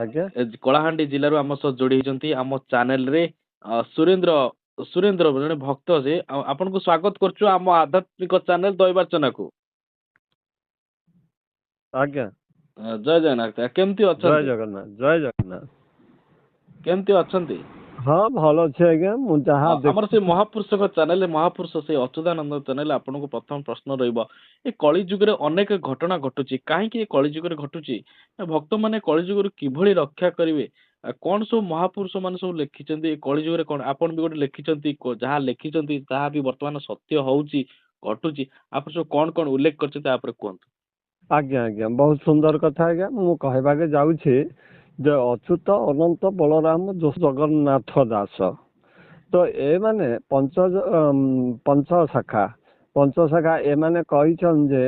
ଆଜ୍ଞା କଳାହାଣ୍ଡି ଜିଲ୍ଲାରୁ ଆମ ସହ ଯୋଡ଼ି ହେଇଛନ୍ତି ଆମ ଚ୍ୟାନେଲରେ ସୁରେନ୍ଦ୍ର ସୁରେନ୍ଦ୍ର ଜଣେ ଭକ୍ତ ଯେ ଆପଣଙ୍କୁ ସ୍ୱାଗତ କରୁଛୁ ଆମ ଆଧ୍ୟାତ୍ମିକ ଚ୍ୟାନେଲ ଦୈବାର୍ଚନାକୁ। ଆଜ୍ଞା ଜୟ ଜଗନ୍ନାଥ। କେମିତି ଜୟ ଅଛନ୍ତି? ଜଗନ୍ନାଥ ଜୟ ଜଗନ୍ନାଥ। କେମିତି ଅଛନ୍ତି? ହଁ ଭଲ ଅଛି ଆଜ୍ଞା। ମୁଁ ଯାହା ଆମର ସେ ମହାପୁରୁଷଙ୍କ ଚ୍ୟାନେଲ ମହାପୁରୁଷ ସେ ଅଚ୍ୟୁତାନନ୍ଦ ଚ୍ୟାନେଲ ଆପଣଙ୍କୁ ପ୍ରଥମ ପ୍ରଶ୍ନ ରହିବ ଏ କଳି ଯୁଗରେ ଅନେକ ଘଟଣା ଘଟୁଛି କାହିଁକି ଏ କଳି ଯୁଗରେ ଘଟୁଛି ଭକ୍ତମାନେ କଳି ଯୁଗରୁ କିଭଳି ରକ୍ଷା କରିବେ କଣ ସବୁ ମହାପୁରୁଷ ମାନେ ସବୁ ଲେଖିଛନ୍ତି ଏ କଳି ଯୁଗରେ କଣ ଆପଣ ବି ଗୋଟେ ଲେଖିଛନ୍ତି ଯାହା ଲେଖିଛନ୍ତି ତାହା ବି ବର୍ତ୍ତମାନ ସତ୍ୟ ହଉଛି ଘଟୁଛି ଆପଣ ସବୁ କଣ କଣ ଉଲ୍ଲେଖ କରିଛନ୍ତି ତାପରେ କୁହନ୍ତୁ। ଆଜ୍ଞା ଆଜ୍ଞା ବହୁତ ସୁନ୍ଦର କଥା ଆଜ୍ଞା। ମୁଁ କହିବାକୁ ଯାଉଛି ଯେ ଅଚ୍ୟୁତ ଅନନ୍ତ ବଳରାମ ଜଗନ୍ନାଥ ଦାସ ତ ଏମାନେ ପଞ୍ଚ ଶାଖା ଏମାନେ କହିଛନ୍ତି ଯେ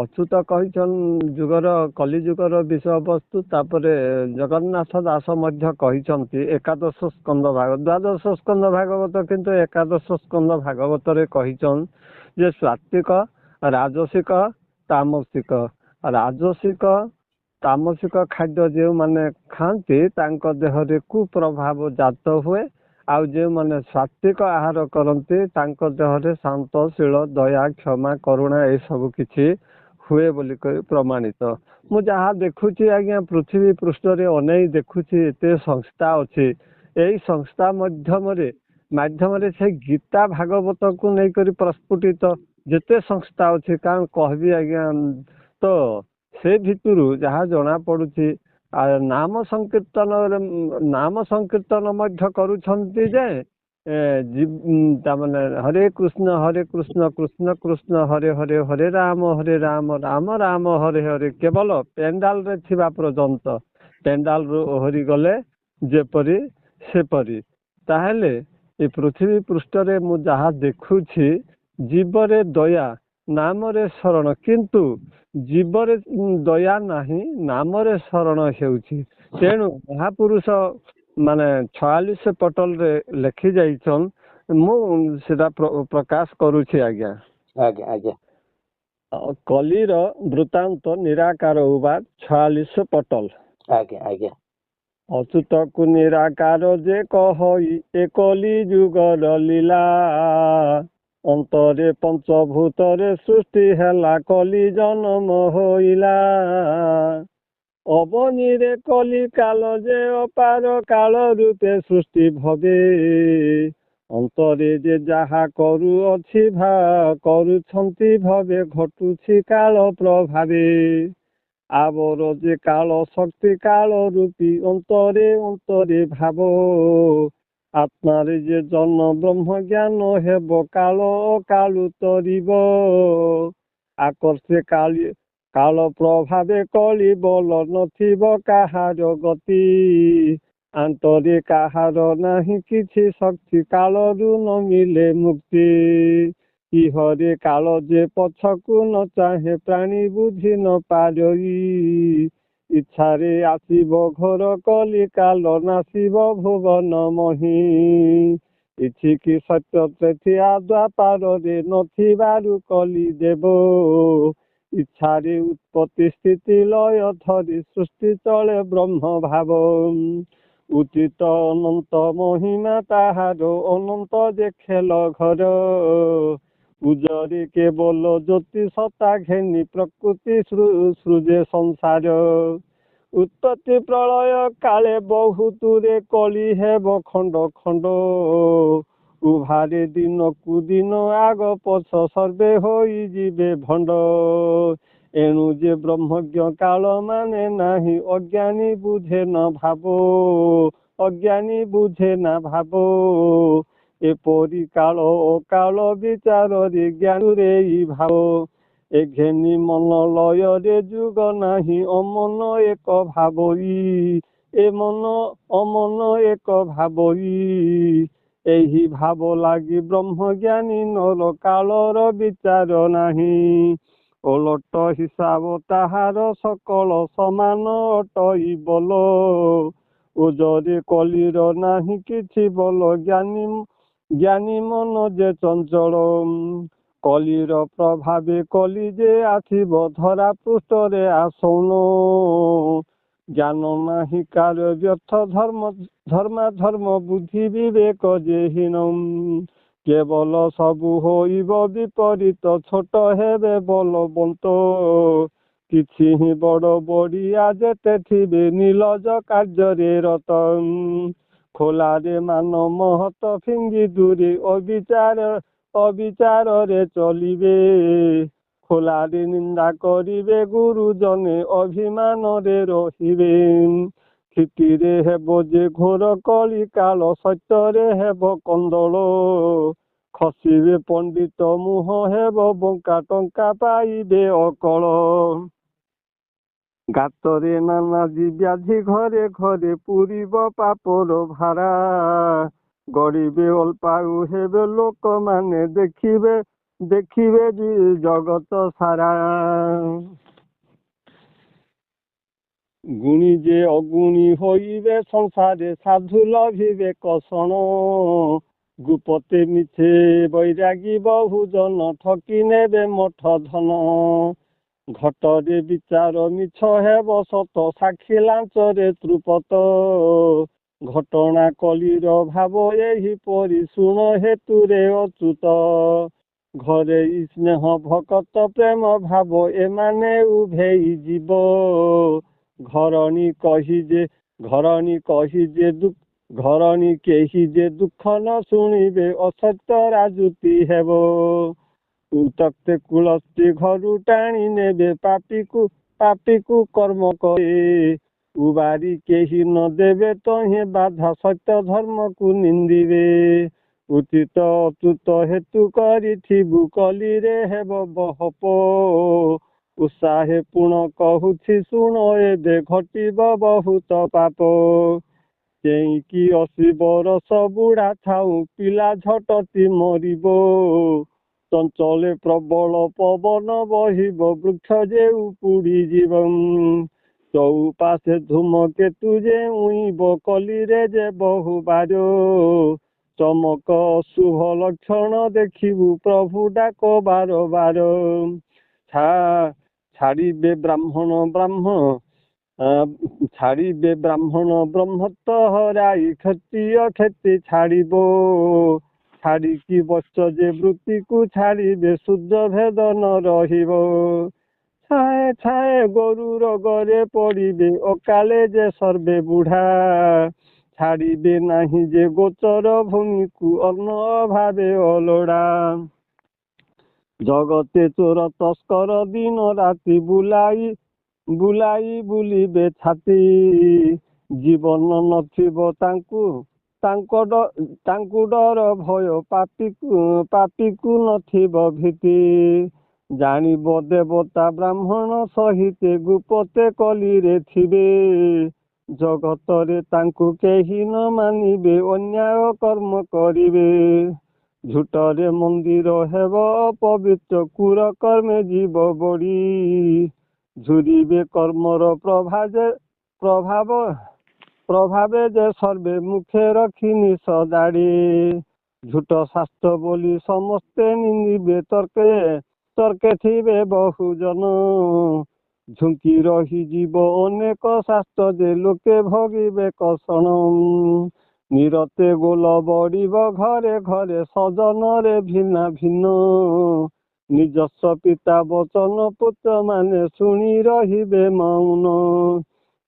ଅଚ୍ୟୁତ କହିଛନ୍ତି ଯୁଗର କଲି ଯୁଗର ବିଷୟବସ୍ତୁ। ତାପରେ ଜଗନ୍ନାଥ ଦାସ ମଧ୍ୟ କହିଛନ୍ତି ଏକାଦଶ ସ୍କନ୍ଦ ଦ୍ୱାଦଶ ସ୍କନ୍ଦ ଭାଗବତ କିନ୍ତୁ ଏକାଦଶ ସ୍କନ୍ଦ ଭାଗବତରେ କହିଛନ୍ତି ଯେ ସାତ୍ବିକ ରାଜସିକ ତାମସିକ ତାମସିକ ଖାଦ୍ୟ ଯେଉଁମାନେ ଖାଆନ୍ତି ତାଙ୍କ ଦେହରେ କୁପ୍ରଭାବ ଜାତ ହୁଏ। ଆଉ ଯେଉଁମାନେ ସାତ୍ବିକ ଆହାର କରନ୍ତି ତାଙ୍କ ଦେହରେ ଶାନ୍ତଶୀଳ ଦୟା କ୍ଷମା କରୁଣା ଏସବୁ କିଛି ହୁଏ ବୋଲି ପ୍ରମାଣିତ। ମୁଁ ଯାହା ଦେଖୁଛି ଆଜ୍ଞା ପୃଥିବୀ ପୃଷ୍ଠରେ ଅନେକ ଦେଖୁଛି ଏତେ ସଂସ୍ଥା ଅଛି। ଏଇ ସଂସ୍ଥା ମାଧ୍ୟମରେ ସେ ଗୀତା ଭାଗବତକୁ ନେଇକରି ପ୍ରସ୍ଫୁଟିତ ଯେତେ ସଂସ୍ଥା ଅଛି କାରଣ କହିବି ଆଜ୍ଞା ତ ସେ ଭିତରୁ ଯାହା ଜଣା ପଡୁଛି ନାମ ସଂକୀର୍ତ୍ତନ ମଧ୍ୟ କରୁଛନ୍ତି ଯେ ତାମାନେ ହରେ କୃଷ୍ଣ କୃଷ୍ଣ କୃଷ୍ଣ ହରେ ହରେ ହରେ ରାମ ରାମ ରାମ ହରେ ହରେ କେବଳ ପେଣ୍ଡାଲରେ ଥିବା ପର୍ଯ୍ୟନ୍ତ ପେଣ୍ଡାଲରୁ ଓହରି ଗଲେ ଯେପରି ସେପରି। ତାହେଲେ ଏ ପୃଥିବୀ ପୃଷ୍ଠରେ ମୁଁ ଯାହା ଦେଖୁଛି ଜୀବରେ ଦୟା ନାମରେ ଶରଣ କିନ୍ତୁ ଜୀବରେ ଦୟା ନାହିଁ ନାମରେ ଶରଣ ହେଉଛି। ତେଣୁ ମହାପୁରୁଷ ମାନେ 46 ପଟଲରେ ଲେଖି ଯାଇଛନ୍ ମୁଁ ସେଟା ପ୍ରକାଶ କରୁଛି ଆଜ୍ଞା। ଆଜ୍ଞା ଆଜ୍ଞା କଲିର ବୃତ୍ତାନ୍ତ ନିରାକାର ଉବାଦ 46 ପଟଲ। ଆଜ୍ଞା ଆଜ୍ଞା ଅଚ୍ୟୁତକୁ ନିରାକାର ଯେ କହଇ ଏ କଲି ଯୁଗର ଲୀଳା ଅନ୍ତରେ ପଞ୍ଚଭୂତରେ ସୃଷ୍ଟି ହେଲା କଲି ଜନମ ହୋଇଲା ଅବନୀରେ କଲି କାଳ ଯେ ଅପାର କାଳ ରୂପେ ସୃଷ୍ଟି ଭବେ ଅନ୍ତରେ ଯେ ଯାହା କରୁଅଛି କରୁଛନ୍ତି ଭବେ ଘଟୁଛି କାଳ ପ୍ରଭାବେ ଆବର ଯେ କାଳ ଶକ୍ତି କାଳ ରୂପୀ ଅନ୍ତରେ ଭାବ ଆତ୍ମାରେ ଯେ ଜନ ବ୍ରହ୍ମ ଜ୍ଞାନ ହେବ କାଳ କାଳୁ ତରିବ ଆକର୍ଷେ କାଳ ପ୍ରଭାବେ କଳି ବଲ ନଥିବ କାହାର ଗତି ଆନ୍ତରେ କାହାର ନାହିଁ କିଛି ଶକ୍ତି କାଳରୁ ନ ମିଳେ ମୁକ୍ତି ଇହରେ କାଳ ଯେ ପଛକୁ ନ ଚାହେଁ ପ୍ରାଣୀ ବୁଝି ନ ପାରଇ ଇଚ୍ଛାରେ ଆସିବ ଘୋର କଲି କାଳ ନାସିବ ଭୁବନ ମହି ଇଛିକି ସତ୍ୟ ତ୍ରେଠିଆ ଦ୍ୱାପାରରେ ନଥିବାରୁ କଲି ଦେବ ଇଚ୍ଛାରେ ଉତ୍ପତ୍ତି ସ୍ଥିତି ଲୟ ଧରି ସୃଷ୍ଟି ଚଳେ ବ୍ରହ୍ମ ଭାବ ଉଚିତ ଅନନ୍ତ ମହିମା ତାହାର ଅନନ୍ତ ଯେ ଖେଳ ଘର ଉଜରେ କେବଳ ଜ୍ୟୋତି ସତା ଘେନି ପ୍ରକୃତି ସୃଜେ ସଂସାର ଉତ୍ପତ୍ତି ପ୍ରଳୟ କାଳେ ବହୁତୁରେ କଳି ହେବ ଖଣ୍ଡ ଖଣ୍ଡ ଉଭାରେ ଦିନକୁ ଦିନ ଆଗ ପଛ ସର୍ବେ ହୋଇଯିବେ ଭଣ୍ଡ ଏଣୁ ଯେ ବ୍ରହ୍ମଜ୍ଞ କାଳ ମାନେ ନାହିଁ ଅଜ୍ଞାନୀ ବୁଝେ ନା ଭାବ ଏପରି କାଳ ଅକାଳ ବିଚାରରେ ଜ୍ଞାନରେ ଭାବ ଏ ଘେନି ମନ ଲୟରେ ଯୁଗ ନାହିଁ ଅମନ ଏକ ଭାବଇ ଏ ମନ ଅମନ ଏକ ଭାବଇ ଏହି ଭାବ ଲାଗି ବ୍ରହ୍ମଜ୍ଞାନୀ ନର କାଳର ବିଚାର ନାହିଁ ଓଲଟ ହିସାବ ତାହାର ସକଳ ସମାନ ଅଟଇ ବଲ ଓଜରେ କଲିର ନାହିଁ କିଛି ବଲ ଜ୍ଞାନୀ ମନ ଯେ ଚଞ୍ଚଳ କଲିର ପ୍ରଭାବେ କଲି ଯେ ଆସିବ ଧରା ପୃଷ୍ଠରେ ଆସନ ଜ୍ଞାନ ନାହିଁ କାର ବ୍ୟର୍ଥ ଧର୍ମ ବୁଦ୍ଧି ବିବେକ ଯେହୀନ କେବଳ ସବୁ ହୋଇବ ବିପରୀତ ଛୋଟ ହେବେ ବଲବନ୍ତ କିଛି ହିଁ ବଡ଼ ବଡ଼ିଆ ଯେତେ ଥିବେ ନିର୍ଲଜ କାର୍ଯ୍ୟରେ ରତ ଖୋଲାରେ ମାନ ମହତ ଫିଙ୍ଗି ଦୂରେ ଅବିଚାରରେ ଚଲିବେ ଖୋଲାରେ ନିନ୍ଦା କରିବେ ଗୁରୁଜନେ ଅଭିମାନରେ ରହିବେ କ୍ଷିତିରେ ହେବ ଯେ ଘୋର କଳି କାଳ ସତ୍ୟରେ ହେବ କନ୍ଦଳ ଖସିବେ ପଣ୍ଡିତ ମୁହଁ ହେବ ବଙ୍କା ଟଙ୍କା ପାଇବେ ଅକଳ ଗାତରେ ନାନାଦି ବ୍ୟାଧି ଘରେ ଘରେ ପୁରିବ ପାପର ଭାରା ଗଡ଼ିବେ ଅଳ୍ପାୟୁ ହେବେ ଲୋକମାନେ ଦେଖିବେ ଜଗତ ସାରା ଗୁଣୀ ଯେ ଅଗୁଣୀ ହୋଇବେ ସଂସାରେ ସାଧୁ ଲଭିବେ କଷଣ ଗୁପତେ ମିଛେ ବୈରାଗୀ ବହୁଜନ ଠକି ନେବେ ମଠ ଧନ ଘଟରେ ବିଚାର ମିଛ ହେବ ସତ ସାକ୍ଷୀ ଲାଞ୍ଚରେ ତୃପତ ଘଟଣା କଲିର ଭାବ ଏହିପରି ଶୁଣ ହେତୁରେ ଅଚ୍ୟୁତ ଘରେ ସ୍ନେହ ଭକତ ପ୍ରେମ ଭାବ ଏମାନେ ଉଭେଇ ଯିବ ଘରଣୀ କେହି ଯେ ଦୁଃଖ ନ ଶୁଣିବେ ଅସତ୍ୟ ରାଜୁତି ହେବ ଉତ୍ତକ୍ତେ କୁଳସ୍ତି ଘରୁ ଟାଣି ନେବେ ପାପୀକୁ କର୍ମ କରେ ଉବାରି କେହି ନ ଦେବେ ତହିଁ ବାଧା ସତ୍ୟ ଧର୍ମକୁ ନିନ୍ଦିବେ ଉଚିତ ଅଚ୍ୟୁତ ହେତୁ କରିଥିବୁ କଲିରେ ହେବ ବହପ ଉତ୍ସାହେ ପୁଣ କହୁଛି ଶୁଣ ଏବେ ଘଟିବ ବହୁତ ପାପ ଚେଇଁକି 80 ବରଷ ବୁଢ଼ା ଥାଉ ପିଲା ଝଟତି ମରିବ ଚଞ୍ଚଳେ ପ୍ରବଳ ପବନ ବହିବ ବୃକ୍ଷ ଯେ ଉପୁଡ଼ିଯିବ ଚଉପାଶେ ଧୂମକେତୁ ଯେ ଉଇଁବ କଲିରେ ଯେ ବହୁ ବାର ଚମକ ଅଶୁଭ ଲକ୍ଷଣ ଦେଖିବୁ ପ୍ରଭୁ ଡାକ ବାର ବାର ଛାଡ଼ିବେ ବ୍ରାହ୍ମଣ ବ୍ରହ୍ମତ୍ୱ ହରାଇ କ୍ଷତି ଛାଡ଼ିବ ଛାଡ଼ିକି ବଚ ଯେ ବୃତ୍ତିକୁ ଛାଡ଼ିବେ ସୂର୍ଯ୍ୟ ଭେଦ ନ ରହିବ ଛାଏ ଗୋରୁ ରୋଗରେ ପଡ଼ିବେ ଅକାଳେ ଯେ ସର୍ବେ ବୁଢ଼ା ଛାଡ଼ିବେ ନାହିଁ ଯେ ଗୋଚର ଭୂମିକୁ ଅନ୍ନ ଅଭାବେ ଅଲୋଡ଼ା ଜଗତେ ଚୋର ତସ୍କର ଦିନ ରାତି ବୁଲାଇ ବୁଲିବେ ଛାତି ଜୀବନ ନଥିବ ତାଙ୍କୁ ଡର ଭୟ ପାପୀକୁ ନଥିବ ଭୀତି ଜାଣିବ ଦେବତା ବ୍ରାହ୍ମଣ ସହିତେ ଗୁପତେ କଲିରେ ଥିବେ ଜଗତରେ ତାଙ୍କୁ କେହି ନ ମାନିବେ ଅନ୍ୟାୟ କର୍ମ କରିବେ ଝୁଟରେ ମନ୍ଦିର ହେବ ଅପବିତ୍ର କୁର କର୍ମେ ଜୀବ ବଢ଼ି ଝୁରିବେ କର୍ମର ପ୍ରଭାବେ ଯେ ସର୍ବେ ମୁଖେ ରଖିନି ସଦାଡ଼ି ଝୁଟ ଶାସ୍ତ୍ର ବୋଲି ସମସ୍ତେ ନିନ୍ଦିବେ ତର୍କେ ଥିବେ ବହୁଜନ ଝୁଙ୍କି ରହିଯିବ ଅନେକ ଶାସ୍ତ୍ର ଯେ ଲୋକେ ଭୋଗିବେ କଷଣ ନିରତେ ଗୋଲ ବଢ଼ିବ ଘରେ ଘରେ ସଜନରେ ଭିନ୍ନ ନିଜସ୍ୱ ପିତା ବଚନ ପୁତ୍ରମାନେ ଶୁଣି ରହିବେ ମୌନ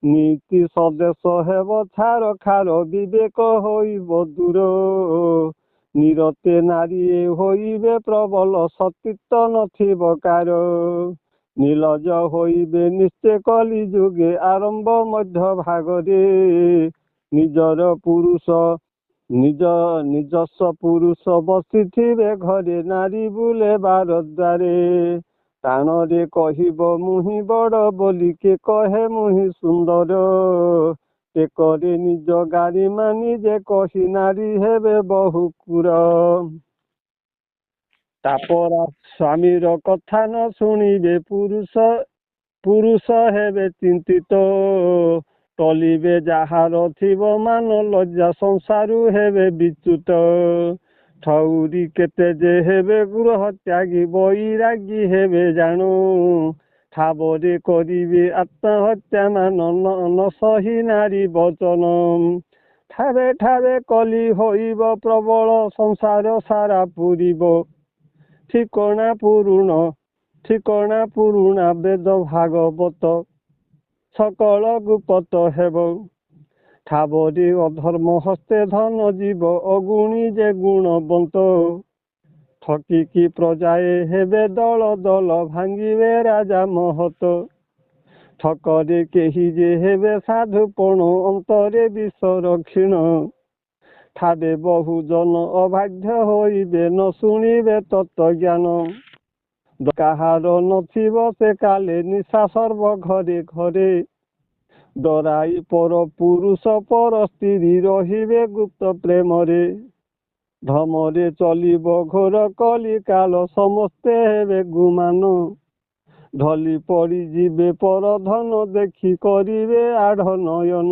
ନୀତି ସଦେଶ ହେବ ଛାର ଖାର ବିବେକ ହୋଇବ ଦୂର ନିରତେ ନାରୀ ହୋଇବେ ପ୍ରବଳ ସତୀତ୍ୱ ନଥିବ କାର ନିର୍ଲଜ ହୋଇବେ ନିଶ୍ଚୟ କଲି ଯୁଗେ ଆରମ୍ଭ ମଧ୍ୟ ଭାଗରେ ନିଜସ୍ୱ ପୁରୁଷ ବସିଥିବେ ଘରେ ନାରୀ ବୁଲେ ବାର ଦ୍ୱାରେ ଟାଣରେ କହିବ ମୁହିଁ ବଡ଼ ବୋଲି କେ କହେ ମୁହିଁ ସୁନ୍ଦର ଟେକରେ ନିଜ ଗାଡ଼ି ମାନି ଯେ କହି ନାରୀ ହେବେ ବହୁ କୁର ତାପରା ସ୍ୱାମୀର କଥା ନ ଶୁଣିବେ ପୁରୁଷ ହେବେ ଚିନ୍ତିତ ଟଳିବେ ଯାହାର ଥିବ ମାନ ଲଜ୍ଜା ସଂସାରୁ ହେବେ ବିଚ୍ୟୁତ ଠଉରି କେତେ ଯେ ହେବେ ଗୃହ ତ୍ୟାଗୀ ବୈରାଗୀ ହେବେ ଜାଣୁ ଠାବରେ କରିବେ ଆତ୍ମହତ୍ୟା ମାନ ନ ସହି ନାରୀ ବଚନ। ଠାବେ ଠାବେ କଲି ହୋଇବ ପ୍ରବଳ ସଂସାର ସାରା ପୁରିବ। ଠିକଣା ପୁରୁଣା ବେଦ ଭାଗବତ ସକଳ ଗୁପତ ହେବ। ଠାବରେ ଅଧର୍ମ ହସ୍ତେ ଧନ ଯିବ ଅଗୁଣୀ ଯେ ଗୁଣବନ୍ତ। ଠକିକି ପ୍ରଜାଏ ହେବେ ଦଳ ଦଳ ଭାଙ୍ଗିବେ ରାଜା ମହତ। ଠକରେ କେହି ଯେ ହେବେ ସାଧୁ ପଣ ଅନ୍ତରେ ବିଷର କ୍ଷୀଣ। ଠାବେ ବହୁ ଜନ ଅବାଧ୍ୟ ହୋଇବେ ନ ଶୁଣିବେ ତତ୍ତ୍ୱଜ୍ଞାନ। କାହାର ନଥିବ ସେ କାଲେ ନିଶା ସର୍ବ ଘରେ ଘରେ। ଡରାଇ ପର ପୁରୁଷ ପର ସ୍ତ୍ରୀ ରହିବେ ଗୁପ୍ତ ପ୍ରେମରେ। ଧମରେ ଚଲିବ ଘୋର କଲି କାଳ ସମସ୍ତେ ହେବେ ଗୁମାନ। ଢଲି ପଡ଼ିଯିବେ ପର ଧନ ଦେଖି କରିବେ ଆଢ଼ ନୟନ।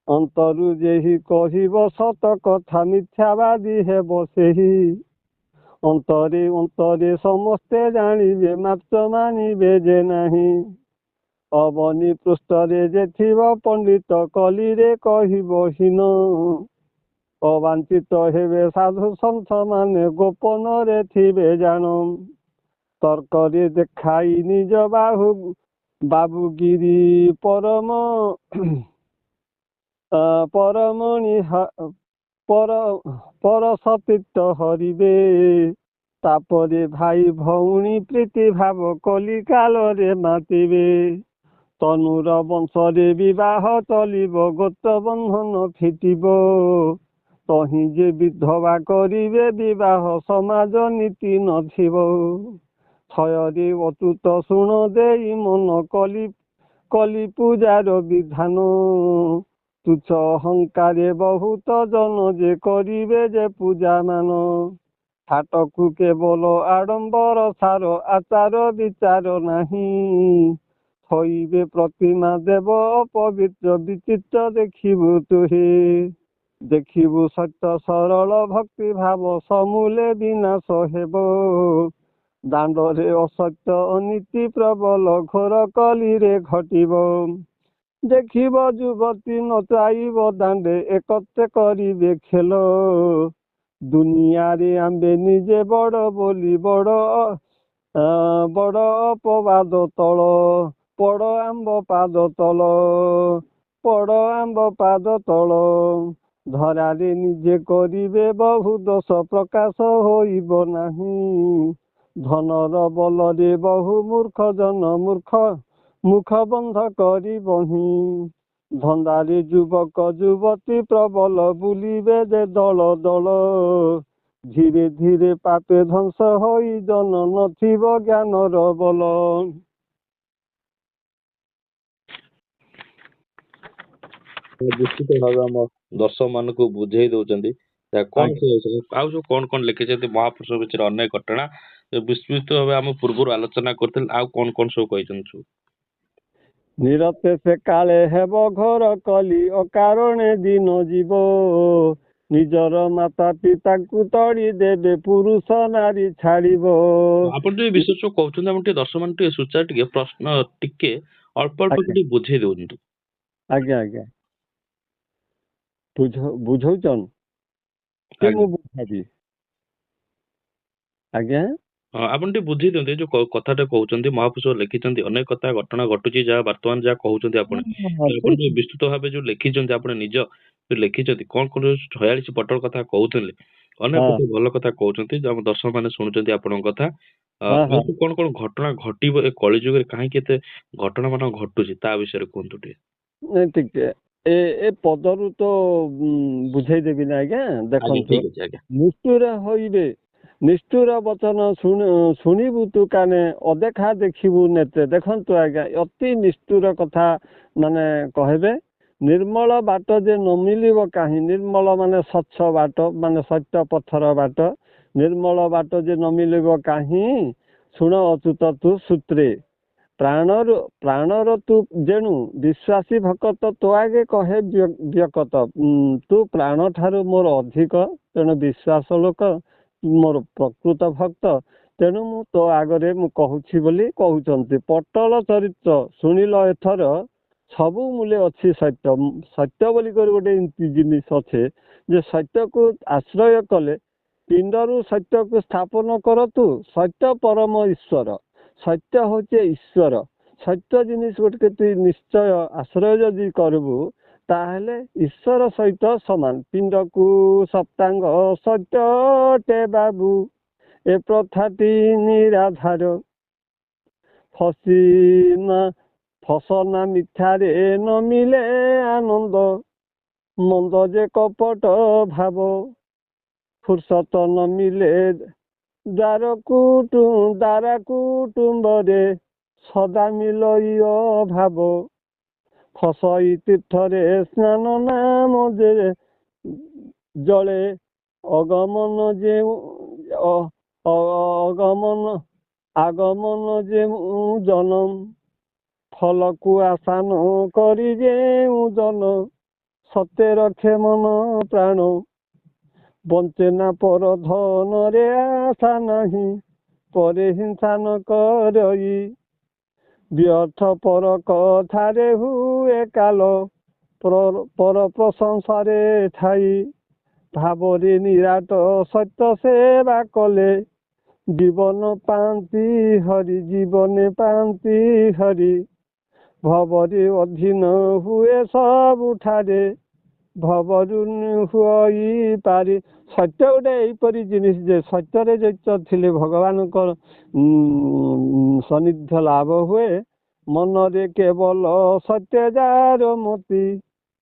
ଅନ୍ତରୁ ଯେହି କହିବ ସତ କଥା ମିଥ୍ୟାବାଦୀ ହେବ ସେହି। ଅନ୍ତରେ ଅନ୍ତରେ ସମସ୍ତେ ଜାଣିବେ ମାତ୍ର ମାନିବେ ଯେ ନାହିଁ। ଅବନୀ ପୃଷ୍ଠରେ ଯେ ଥିବ ପଣ୍ଡିତ କଲିରେ କହିବ ହୀନ। ଅବାଞ୍ଛିତ ହେବେ ସାଧୁ ସନ୍ଥ ମାନେ ଗୋପନରେ ଥିବେ ଜାଣ। ତର୍କରେ ଦେଖାଇ ନିଜ ବାବୁଗିରି ପରସତୀର୍ଥ ହରିବେ। ତାପରେ ଭାଇ ଭଉଣୀ ପ୍ରୀତି ଭାବ କଲି କାଳରେ ମାତିବେ। ତନୁର ବଂଶରେ ବିବାହ ଚଲିବ ଗୋତ୍ର ବନ୍ଧନ ଫିଟିବ। ତହିଁ ଯେ ବିଧବା କରିବେ ବିବାହ ସମାଜ ନୀତି ନଥିବ। ଥୟରେ ଅତୁତ ଶୁଣ ଦେଇ ମନ କଲି ପୂଜାର ବିଧାନ। ତୁଚ୍ଛ ଅହଙ୍କାରେ ବହୁତ ଜନ ଯେ କରିବେ ଯେ ପୂଜା ମାନ। ହାଟକୁ କେବଳ ଆଡ଼ମ୍ବର ସାର ଆଚାର ବିଚାର ନାହିଁ। ଥଇବେ ପ୍ରତିମା ଦେବ ଅପବିତ୍ର ବିଚିତ୍ର ଦେଖିବୁ ତୁହି। ଦେଖିବୁ ସତ୍ୟ ସରଳ ଭକ୍ତି ଭାବ ସମୂଳେ ବିନାଶ ହେବ। ଦାଣ୍ଡରେ ଅସତ୍ୟ ଅନୀତି ପ୍ରବଳ ଘୋର କଲିରେ ଘଟିବ। ଦେଖିବ ଯୁବତୀ ନଚାଇବ ଦାଣ୍ଡେ ଏକତ୍ରେ କରିବେ ଖେଳ। ଦୁନିଆରେ ଆମ୍ବେ ନିଜେ ବଡ଼ ବୋଲି ବଡ଼ ଅପବାଦ ତଳ। ପଡ଼ ଆମ୍ବ ପାଦ ତଳ। ପଡ଼ ଆମ୍ବ ପାଦ ତଳ। ଧରାରେ ନିଜେ କରିବେ ବହୁ ଦୋଷ ପ୍ରକାଶ ହୋଇବ ନାହିଁ। ଧନର ବଲରେ ବହୁ ମୂର୍ଖ ଜନ ମୁଖ ବନ୍ଧ କରିବହିଁ। ଧନ୍ଦାରେ ଯୁବକ ଯୁବତୀ ପ୍ରବଳ ବୁଲିବେ ଯେ ଦଳ ଦଳ। ଧୀରେ ଧୀରେ ପାପେ ଧ୍ୱଂସ ହୋଇ ଜନ ନଥିବ ଜ୍ଞାନର ବଲ। ନିଶ୍ଚିତ ଭାବେ ଆମ ଦର୍ଶକ ମାନଙ୍କୁ ବୁଝେଇ ଦଉଛନ୍ତି ଆଉ ସବୁ କଣ ଲେଖିଛନ୍ତି ମହାପୁରୁଷ ବିଷୟରେ ଅନେକ ଘଟଣା ବିସ୍ତୃତ ଭାବେ ଆମ ପୂର୍ବରୁ ଆଲୋଚନା କରିଥିଲେ। ଆଉ କଣ ସବୁ କହିଛନ୍ତି ସବୁ? ନିରତେ ସେ କାଳେ ହେବ ଘୋର କଲି ଅକାରଣେ ଦିନ ଯିବ। ନିଜର ମାତା ପିତାଙ୍କୁ ତଡ଼ି ଦେବେ ପୁରୁଷ ନାରୀ ଛାଡ଼ିବ। ଆପଣ ଯୋଉ ବିଷୟ ସବୁ କହୁଛନ୍ତି ଆପଣ ଟିକେ ଦର୍ଶକ ମାନଙ୍କୁ ଟିକେ ସୂଚା ଟିକେ ପ୍ରଶ୍ନ ଟିକେ ଅଳ୍ପ ଟିକେ ବୁଝେଇ ଦିଅନ୍ତୁ। ଆଜ୍ଞା ଆଜ୍ଞା ବୁଝଉଛନ୍ କି ମୁଁ ବୁଝାବି? ଆଜ୍ଞା ଆପଣ ଟିକେ ବୁଝେଇ ଦିଅନ୍ତୁ ଏ ଯୋଉ କଥାଟା କହୁଛନ୍ତି ମହାପୁରୁଷ ଲେଖିଛନ୍ତି ଅନେକ କଥା ଘଟଣା ଘଟୁଛି ଯାହା ବର୍ତ୍ତମାନ ଯାହା କହୁଛନ୍ତି ଆପଣ ଟିକେ ବିସ୍ତୃତ ଭାବେ ଯୋଉ ଲେଖିଛନ୍ତି ଆପଣ ନିଜ ଯୋଉ ଲେଖିଛନ୍ତି କଣ 46 ପଟର କଥା କହୁଥିଲେ ଅନେକ କଥା ଭଲ କଥା କହୁଛନ୍ତି ଆମ ଦର୍ଶକ ମାନେ ଶୁଣୁଛନ୍ତି ଆପଣଙ୍କ କଥା। କଣ ଘଟଣା ଘଟିବ ଏ କଳି ଯୁଗରେ କାହିଁକି ଏତେ ଘଟଣା ମାନ ଘଟୁଛି ତା ବିଷୟରେ କୁହନ୍ତୁ ଟିକେ। ଟିକେ ଏ ପଦରୁ ତ ବୁଝେଇଦେବି ନା ଆଜ୍ଞା। ଦେଖନ୍ତୁ ନିଷ୍ଠୁର ହୋଇବେ ନିଷ୍ଠୁର ବଚନ ଶୁଣିବୁ ତୁ କାନେ ଅଦେଖା ଦେଖିବୁ ନେତ୍ରେ। ଦେଖନ୍ତୁ ଆଜ୍ଞା ଅତି ନିଷ୍ଠୁର କଥା ମାନେ କହିବେ। ନିର୍ମଳ ବାଟ ଯେ ନ ମିଳିବ କାହିଁ। ନିର୍ମଳ ମାନେ ସ୍ୱଚ୍ଛ ବାଟ ମାନେ ସତ୍ୟ ପଥର ବାଟ। ନିର୍ମଳ ବାଟ ଯେ ନ ମିଳିବ କାହିଁ ଶୁଣ ଅଚ୍ୟୁତ ତୁ ସୂତ୍ରେ। ପ୍ରାଣର ତୁ ଯେଣୁ ବିଶ୍ୱାସୀ ଭକତ ତୋ ଆଗେ କହେ ବ୍ୟକତ। ତୁ ପ୍ରାଣ ଠାରୁ ମୋର ଅଧିକ ତେଣୁ ବିଶ୍ୱାସ ଲୋକ ମୋର ପ୍ରକୃତ ଭକ୍ତ। ତେଣୁ ମୁଁ ତୋ ଆଗରେ ମୁଁ କହୁଛି ବୋଲି କହୁଛନ୍ତି। ପଟଳ ଚରିତ୍ର ଶୁଣିଲ ଏଥର ସବୁ ମୂଲେ ଅଛି ସତ୍ୟ। ସତ୍ୟ ବୋଲି କରି ଗୋଟେ ଏମିତି ଜିନିଷ ଅଛି ଯେ ସତ୍ୟକୁ ଆଶ୍ରୟ କଲେ ପିଣ୍ଡରୁ ସତ୍ୟକୁ ସ୍ଥାପନ କରତୁ। ସତ୍ୟ ପରମ ଈଶ୍ୱର। ସତ୍ୟ ହଉଛି ଈଶ୍ୱର। ସତ୍ୟ ଜିନିଷ ଗୋଟେ ତୁଇ ନିଶ୍ଚୟ ଆଶ୍ରୟ ଯଦି କରିବୁ ତାହେଲେ ଈଶ୍ୱର ସହିତ ସମାନ। ପିଣ୍ଡକୁ ସପ୍ତାଙ୍ଗ ସତ୍ୟଟେ ବାବୁ ଏ ପ୍ରଥାଟି ନିରାଧାର। ଫସନା ମିଥ୍ୟାରେ ନ ମିଳେ ଆନନ୍ଦ। ମନ୍ଦ ଯେ କପଟ ଭାବ ଫୁର୍ସତ ନ ମିଳେ ଦ୍ୱାରା କୁଟୁମ୍ବରେ ସଦା ମିଳଇ ଅଭାବ। ଫସଇ ତୀର୍ଥରେ ସ୍ନାନ ନାମ ଯେ ଜଳେ ଅଗମନ ଆଗମନ ଯେଉଁ ଜନମ। ଫଲକୁ ଆଶା ନ କରି ଯେଉଁ ଜନ ସତେ ରଖେ ମନ ପ୍ରାଣ। ବଞ୍ଚେ ନା ପର ଧନରେ ଆଶା ନାହିଁ ପରେ ହିଂସା ନ କରଇ। ବ୍ୟର୍ଥ ପର କଥାରେ ହୁଏ କାଲ ପର ପ୍ରଶଂସାରେ ଥାଇ। ଭାବରେ ନିରାଟ ସତ୍ୟ ସେବା କଲେ ଜୀବନ ପାଆନ୍ତି ହରି। ଜୀବନେ ପାଆନ୍ତି ହରି। ଭବରେ ଅଧୀନ ହୁଏ ସବୁଠାରେ ଭବରୁ ହୁଇ ପାରି। ସତ୍ୟ ଗୋଟେ ଏଇପରି ଜିନିଷ ଯେ ସତ୍ୟରେ ଯୁକ୍ତ ଥିଲେ ଭଗବାନଙ୍କର ସାନ୍ନିଧ୍ୟ ଲାଭ ହୁଏ। ମନରେ କେବଳ ସତ୍ୟ ଯାର ମତି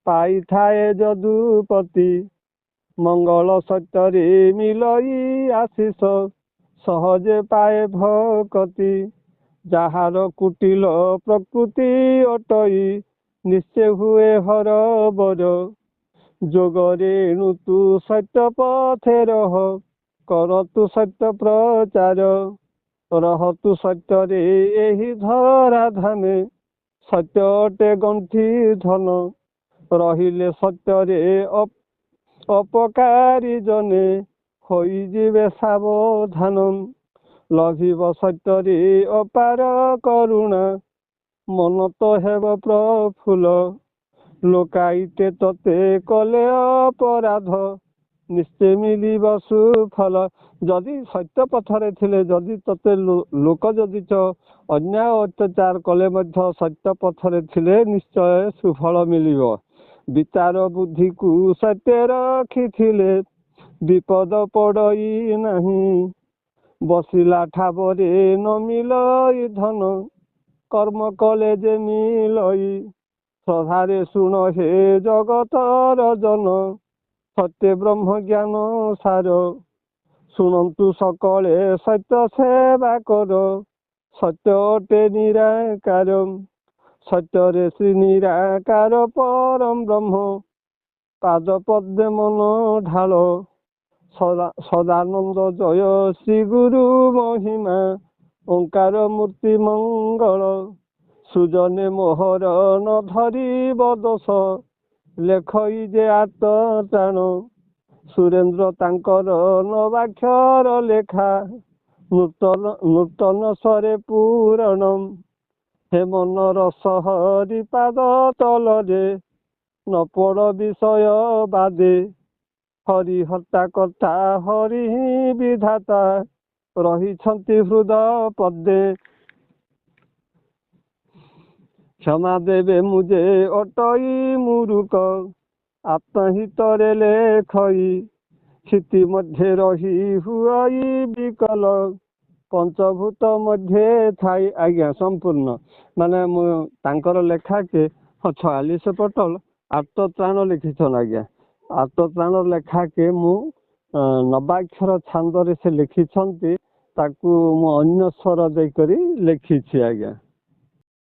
ପାଇଥାଏ ଯଦୁପତି। ମଙ୍ଗଳ ସତ୍ୟରେ ମିଳଇ ଆଶିଷ ସହଜେ ପାଏ ଭକତି। ଯାହାର କୁଟିଳ ପ୍ରକୃତି ଅଟଇ ନିଶ୍ଚୟ ହୁଏ ହରବର। ଯୋଗରେ ଏଣୁ ତୁ ସତ୍ୟ ପଥେ ରହ କରତୁ ସତ୍ୟ ପ୍ରଚାର। ରହତୁ ସତ୍ୟରେ ଏହି ଧରା ଧାମେ ସତ୍ୟ ଅଟେ ଗଣ୍ଠି ଧନ। ରହିଲେ ସତ୍ୟରେ ଅପକାରୀ ଜନେ ହୋଇଯିବେ ସାବଧାନ। ଲଭିବ ସତ୍ୟରେ ଅପାର କରୁଣା ମନ ତ ହେବ ପ୍ରଫୁଲ୍ଲ। ଲୋକାଇତେ ତତେ କଲେ ଅପରାଧ ନିଶ୍ଚୟ ମିଳିବ ସୁଫଳ। ଯଦି ସତ୍ୟ ପଥରେ ଥିଲେ ଯଦି ତତେ ଲୋକ ଯଦି ଅନ୍ୟାୟ ଅତ୍ୟାଚାର କଲେ ମଧ୍ୟ ସତ୍ୟ ପଥରେ ଥିଲେ ନିଶ୍ଚୟ ସୁଫଳ ମିଳିବ। ବିଚାର ବୁଦ୍ଧିକୁ ସତ୍ୟ ରଖିଥିଲେ ବିପଦ ପଡ଼ଇ ନାହିଁ। ବସିଲା ଠାବରେ ନ ମିଳଇ ଧନ କର୍ମ କଲେ ଯେ ମିଳଇ। ଶ୍ରଦ୍ଧାରେ ଶୁଣ ହେ ଜଗତର ଜନ ସତ୍ୟ ବ୍ରହ୍ମ ଜ୍ଞାନ ସାର। ଶୁଣନ୍ତୁ ସକଳେ ସତ୍ୟ ସେବା କର ସତ୍ୟ ଅଟେ ନିରାକାର। ସତ୍ୟରେ ଶ୍ରୀ ନିରାକାର ପରମ ବ୍ରହ୍ମ ପାଦ ପଦ୍ମେ ମନ ଢାଳ। ସଦାନନ୍ଦ ଜୟ ଶ୍ରୀ ଗୁରୁ ମହିମା ଓଙ୍କାର ମୂର୍ତ୍ତି ମଙ୍ଗଳ। ସୃଜନେ ମୋହର ନ ଧରିବ ଦୋଷ ଲେଖଇ ଯେ ଆତ୍ମପ୍ରାଣ। ସୁରେନ୍ଦ୍ର ତାଙ୍କର ନବାକ୍ଷର ଲେଖା ନୂତନ ସ୍ୱରେ ପୂରଣ। ହେ ମନ ରସ ହରି ପାଦ ତଳରେ ନ ପଡ଼ ବିଷୟ ବାଦେ। ହରି ହର୍ତ୍ତା କର୍ତ୍ତା ହରି ହିଁ ବିଧାତା ରହିଛନ୍ତି ହୃଦ ପଦେ। କ୍ଷମା ଦେବେ ମୁଁ ଯେ ଅଟଇ ମୁରୁକ ଆତ୍ମହିତରେ ଲେଖଇ। କ୍ଷିତି ମଧ୍ୟ ରହି ହୁଅଇ ବିକଲ ପଞ୍ଚଭୂତ ମଧ୍ୟ ଥାଇ। ଆଜ୍ଞା ସମ୍ପୂର୍ଣ୍ଣ ମାନେ ମୁଁ ତାଙ୍କର ଲେଖାକେ 46 ପଟଲ ଆର୍ତ୍ତତ୍ରାଣ ଲେଖିଛନ୍। ଆଜ୍ଞା ଆର୍ତ୍ତତ୍ରାଣ ଲେଖାକେ ମୁଁ ନବାକ୍ଷର ଛାନ୍ଦରେ ସେ ଲେଖିଛନ୍ତି ତାକୁ ମୁଁ ଅନ୍ୟ ସ୍ୱର ଦେଇକରି ଲେଖିଛି। ଆଜ୍ଞା।